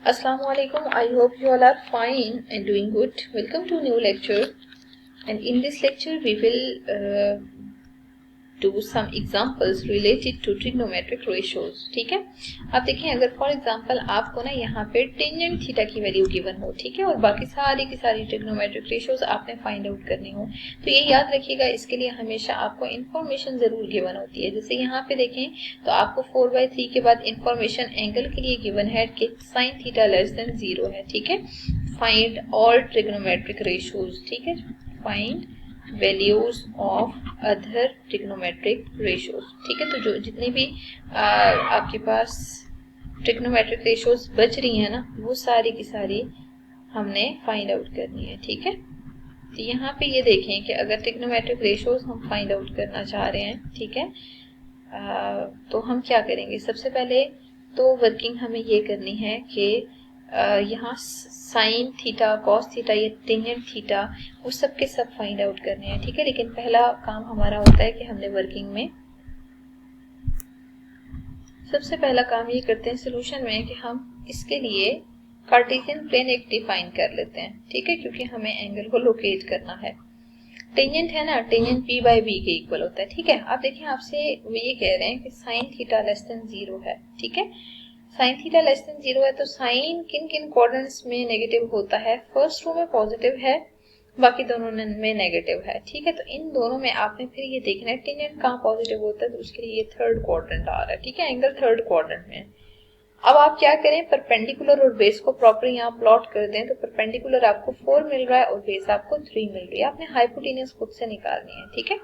Assalamualaikum. I hope you all are fine and doing good. Welcome to a new lecture. And in this lecture, we will do some examples related to trigonometric ratios. ठीक है, आप देखें अगर for example आपको ना यहाँ पे tangent theta की वैल्यू गिवन हो, ठीक है, और बाकी सारी की सारी ट्रिग्नोमेट्रिक रेशियोज आपने फाइंड आउट करनी हो, तो ये याद रखिएगा, इसके लिए हमेशा आपको इन्फॉर्मेशन जरूर गिवन होती है। जैसे यहाँ पे देखें तो आपको 4/3 के बाद इन्फॉर्मेशन एंगल के लिए गिवन है कि साइन थीटा लेस देन 0 है, ठीक है। फाइंड ऑल ट्रिग्नोमेट्रिक रेशियोज, ठीक है, find values of other trigonometric ratios, ठीक है। तो जो जितनी भी आपके पास ट्रिग्नोमेट्रिक रेशियोज बच रही हैं ना, वो सारी की सारी हमने फाइंड आउट करनी है, ठीक है। तो यहाँ पे ये देखें कि अगर ट्रिग्नोमेट्रिक रेशियोज हम फाइंड आउट करना चाह रहे हैं, ठीक है, तो हम क्या करेंगे। सबसे पहले तो वर्किंग हमें ये करनी है कि यहाँ साइन थीटा, कॉस थीटा, या टेंजेंट थीटा, वो सब के सब फाइंड आउट करने हैं, ठीक है। लेकिन पहला काम हमारा होता है कि हमने वर्किंग में सबसे पहला काम ये करते हैं सोल्यूशन में कि हम इसके लिए कार्टेशियन प्लेन एक डिफाइन कर लेते हैं, ठीक है, क्योंकि हमें एंगल को लोकेट करना है। टेंजेंट है ना, टेंजेंट p बाई b के इक्वल होता है, ठीक है। आप देखिए आपसे वो ये कह रहे हैं कि साइन थीटा लेस देन 0 है, ठीक है। साइन थीटा लेस देन 0 है तो साइन किन किन कोऑर्डिनेट्स में नेगेटिव होता है। फर्स्ट रो में पॉजिटिव है, बाकी दोनों में नेगेटिव है, ठीक है। तो इन दोनों में आपने फिर ये देखना है टेंजेंट कहाँ पॉजिटिव होता है, तो उसके लिए ये थर्ड क्वाड्रेंट आ रहा है, ठीक है, एंगल थर्ड क्वाड्रेंट में। अब आप क्या करें, परपेंडिकुलर और बेस को प्रॉपर यहाँ प्लॉट कर दें। तो परपेंडिकुलर आपको 4 मिल रहा है और बेस आपको 3 मिल रही है। आपने हाइपोटेन्यूज खुद से निकालनी है, ठीक है।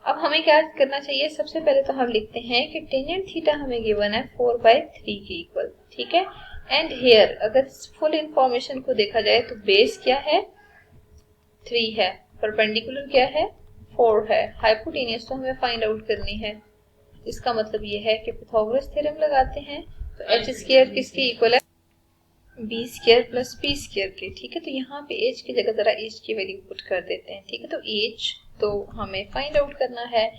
अब हमें क्या करना चाहिए, सबसे पहले तो हम लिखते हैं कि टेंजेंट थीटा हमें गिवन है 4/3 के इक्वल, ठीक है। एंड हियर अगर फुल इंफॉर्मेशन को देखा जाए तो बेस क्या है, 3 है, परपेंडिकुलर क्या है, 4 है, हाइपोटेन्यूज तो हमें फाइंड आउट करनी है। इसका मतलब ये है कि पाइथागोरस थ्योरम लगाते हैं तो एच स्क्वायर किसके इक्वल है, B square plus P square के, ठीक है। तो यहाँ पे एच की जगह जरा एच की वैल्यू पुट कर देते हैं, ठीक है। तो एच तो हमें फाइंड आउट करना है,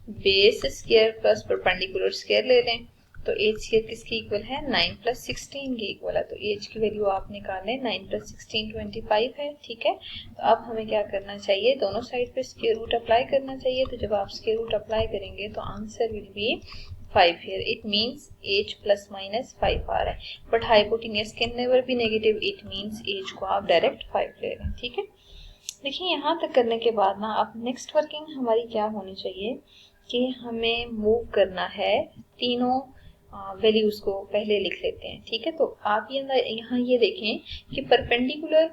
base square plus perpendicular square ले लें, तो एच स्क्वायर किसके इक्वल है, 9 + 16 के इक्वल है। तो एच की वैल्यू आप निकाल लें, 9 + 16 25 है, ठीक है। तो अब हमें क्या करना चाहिए, दोनों साइड पे स्क्वायर रूट अप्लाई करना चाहिए। तो जब आप स्क्वायर रूट अप्लाई करेंगे तो answer will be 5 here. It means h plus minus 5 आ रहा है, but hypotenuse can never be negative, it means h को आप डायरेक्ट 5 ले लें, ठीक है। देखिए यहाँ तक करने के बाद ना अब नेक्स्ट वर्किंग हमारी क्या होनी चाहिए कि हमें मूव करना है, तीनों वैल्यूज को पहले लिख लेते हैं, ठीक है। तो आप यहाँ ये देखें कि परपेंडिकुलर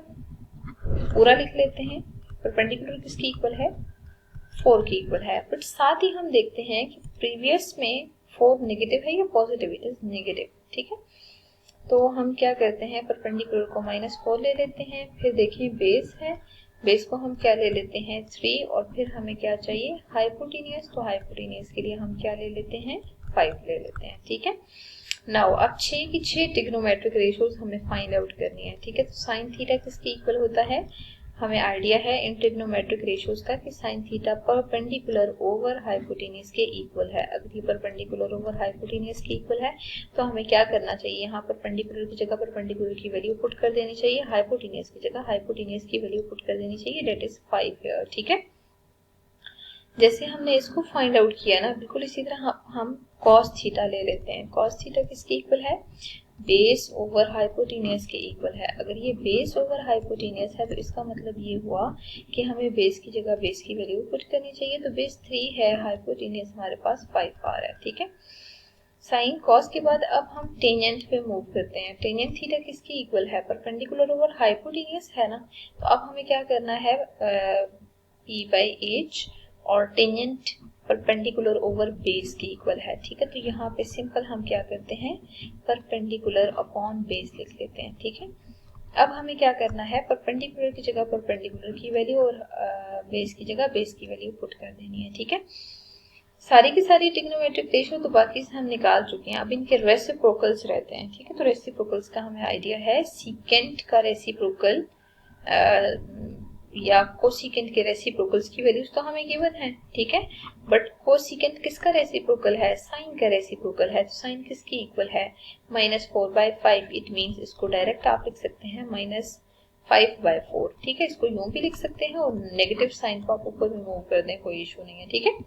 पूरा लिख लेते हैं। परपेंडिकुलर किसकी इक्वल है, 4 की इक्वल है, बट साथ ही हम देखते हैं कि प्रीवियस में 4 नेगेटिव है या पॉजिटिव, इट इज नेगेटिव, ठीक है। तो हम क्या करते हैं, परपेंडिकुलर को -4 ले लेते हैं। फिर देखिए बेस है, बेस को हम क्या ले लेते हैं, 3, और फिर हमें क्या चाहिए, हाइपोटेन्यूज। तो हाइपोटेन्यूज के लिए हम क्या ले लेते हैं, 5 ले लेते हैं, ठीक है। नाउ अब 6 की 6 ट्रिग्नोमेट्रिक रेशियोज हमें फाइंड आउट करनी है, ठीक है। तो साइन थीटा किसके इक्वल होता है, हमें आइडिया है इन ट्रिग्नोमेट्रिक रेशियोज का कि sine theta perpendicular over hypotenuse के इक्वल है। अगर ये परपेंडिकुलर ओवर हाइपोटेन्यूज के इक्वल है तो हमें क्या करना चाहिए, यहाँ परपेंडिकुलर की जगह परपेंडिकुलर की वैल्यू पुट कर देनी चाहिए, हाइपोटेन्यूज की जगह हाइपोटेन्यूज की वैल्यू पुट कर देनी चाहिए, दैट इज 5 हियर, ठीक है। जैसे हमने इसको फाइंड आउट किया ना, बिल्कुल इसी तरह हम कॉस थीटा ले लेते हैं। कॉस थीटा किसके इक्वल है, बेस ओवर हाइपोटेन्यूज के इक्वल है। अगर ये बेस ओवर हाइपोटेन्यूज है तो इसका मतलब ये हुआ कि हमें बेस की जगह बेस की वैल्यू पुट करनी चाहिए। तो बेस 3 है, हाइपोटेन्यूज हमारे पास 5 आ रहा है, ठीक है। साइन कॉस के बाद अब हम टेंजेंट पे मूव करते हैं। टेंजेंट थीटा किसकी इक्वल है, परपेंडिकुलर ओवर हाइपोटेन्यूज है ना। तो अब हमें क्या करना है, p/h और टेंजेंट परपेंडिकुलर ओवर बेस के इक्वल है, ठीक है। तो यहाँ पे सिंपल हम क्या करते हैं, परपेंडिकुलर अपॉन बेस लिख लेते हैं, ठीक है। अब हमें क्या करना है, परपेंडिकुलर की जगह परपेंडिकुलर की वैल्यू और बेस की जगह बेस की वैल्यू पुट कर देनी है, ठीक है। सारी की सारी ट्रिग्नोमेट्रिक रेशियो तो बाकी से हम निकाल चुके हैं। अब इनके रेसिप्रोकल्स रहते हैं, ठीक है। तो रेसिप्रोकल्स का हमें आइडिया है, सीकेंट का रेसिप्रोकल या कोसिकेंट के रेसिप्रोकल्स की वैल्यूज तो हमें गिवन है, ठीक है, बट कोसिकेंट किसका रेसिप्रोकल है, साइन का रेसिप्रोकल है, तो साइन किसकी इक्वल है, -4/5। इट मींस इसको डायरेक्ट आप लिख सकते हैं -5/4, ठीक है, इसको यूं भी लिख सकते हैं और नेगेटिव साइन को आप ऊपर में मूव कर दें, कोई इशू नहीं है, ठीक है।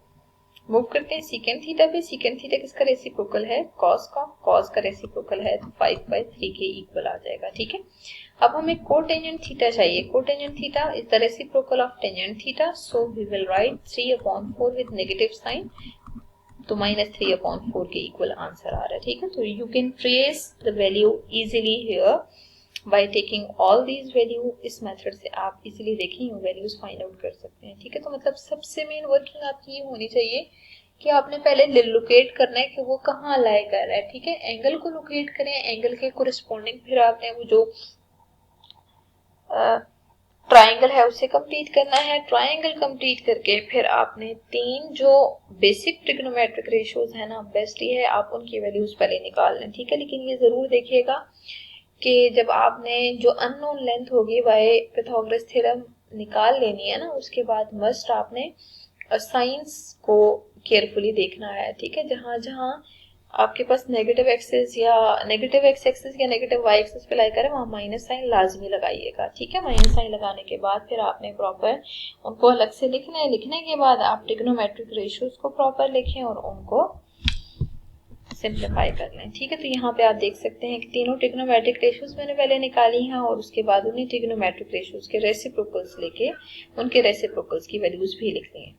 मूव करते हैं सीकेंट थीटा पे। सीकेंट थीटा किसका रेसिप्रोकल है, कॉस का, कॉस का रेसिप्रोकल है तो 5/3 के इक्वल आ जाएगा, ठीक है। अब हमें कोटेंजेंट थीटा चाहिए। Cotangent theta is the reciprocal of tangent theta, so we will write 3/4 with negative sign, तो -3/4 के इक्वल आंसर आ रहा है, ठीक है। तो you can trace the value easily here by taking all these value. इस method से आप इजीली देखिए वैल्यूज फाइंड आउट कर सकते हैं, ठीक है। तो मतलब सबसे मेन वर्किंग आपकी ये होनी चाहिए कि आपने पहले लोकेट करना है कि वो कहाँ लाई कर रहा है, ठीक है। एंगल को लोकेट करें, एंगल के कोरिस्पोंडिंग फिर आपने वो जो ट्राइंगल है उसे कंप्लीट करना है। ट्राइंगल कंप्लीट करके फिर आपने 3 जो बेसिक ट्रिग्नोमेट्रिक रेशियोज है ना, बेस्ट ये है आप उनकी वैल्यूज पहले निकाल लें, ठीक है। लेकिन ये जरूर देखिएगा कि जब आपने जो अननोन लेंथ होगी बाय पाइथागोरस थ्योरम निकाल लेनी है ना, उसके बाद मस्ट आपने साइंस को केयरफुली देखना है, ठीक है। जहां जहां आपके पास नेगेटिव एक्सेस या नेगेटिव एक्स एक्सेस या नेगेटिव वाई एक्सेस पे लाई करें वहां माइनस साइन लाजमी लगाइएगा, ठीक है। माइनस साइन लगाने के बाद फिर आपने प्रॉपर उनको अलग से लिखना है। लिखने के बाद आप ट्रिग्नोमेट्रिक रेशियोज को प्रॉपर लिखें और उनको सिंप्लीफाई कर लें, ठीक है। तो यहाँ पे आप देख सकते हैं कि तीनों ट्रिग्नोमेट्रिक रेशियोज मैंने पहले निकाली हैं और उसके बाद उन्हीं ट्रिग्नोमेट्रिक रेशियोज के रेसिप्रोकल्स लेके उनके रेसिप्रोकल्स की वैल्यूज भी लिख ली हैं।